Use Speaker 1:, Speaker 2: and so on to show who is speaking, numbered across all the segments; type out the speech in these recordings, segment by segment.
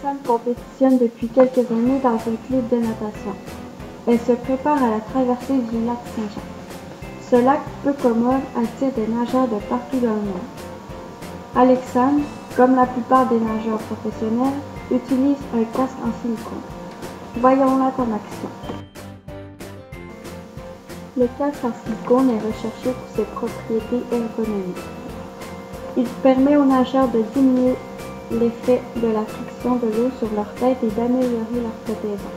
Speaker 1: Alexandre compétitionne depuis quelques années dans un club de natation. Elle se prépare à la traversée du lac Saint-Jean. Ce lac peu commode attire des nageurs de partout dans le monde. Alexandre, comme la plupart des nageurs professionnels, utilise un casque en silicone. Voyons-la en action. Le casque en silicone est recherché pour ses propriétés ergonomiques. Il permet aux nageurs de diminuer l'effet de la friction de l'eau sur leur tête et d'améliorer leur flottaison.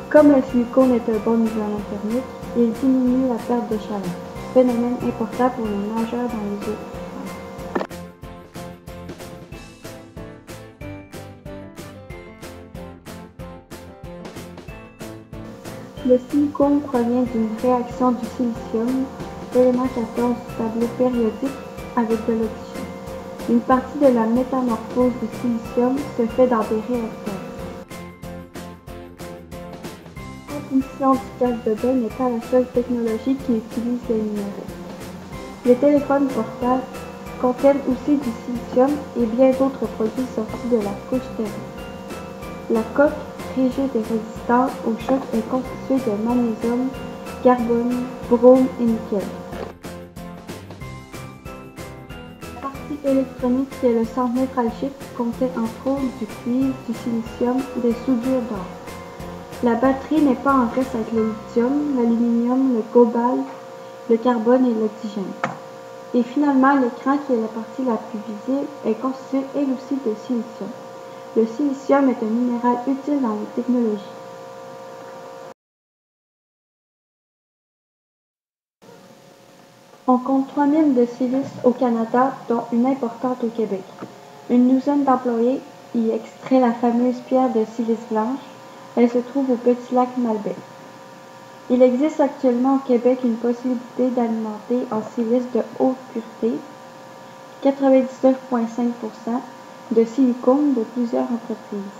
Speaker 1: Comme le silicone est un bon isolant thermique, il diminue la perte de chaleur, phénomène important pour les nageurs dans les eaux froides. Le silicone provient d'une réaction du silicium, élément 14 du tableau périodique, avec de l'oxygène. Une partie de la métamorphose du silicium se fait dans des réacteurs. La transmission du casque de bain n'est pas la seule technologie qui utilise les minéraux. Les téléphones portables contiennent aussi du silicium et bien d'autres produits sortis de la couche terrestre. La coque, rigide et résistante au choc, est constituée de magnésium, carbone, brome et nickel. La partie électronique qui est le centre névralgique contient entre autres du cuivre, du silicium, des soudures d'or. La batterie n'est pas en reste avec le lithium, l'aluminium, le cobalt, le carbone et l'oxygène. Et finalement, l'écran, qui est la partie la plus visible, est constitué elle aussi de silicium. Le silicium est un minéral utile dans les technologies. On compte 3 mines de silice au Canada, dont une importante au Québec. Une douzaine d'employés y extrait la fameuse pierre de silice blanche. Elle se trouve au Petit Lac Malbaie. Il existe actuellement au Québec une possibilité d'alimenter en silice de haute pureté, 99,5%, de silicone de plusieurs entreprises.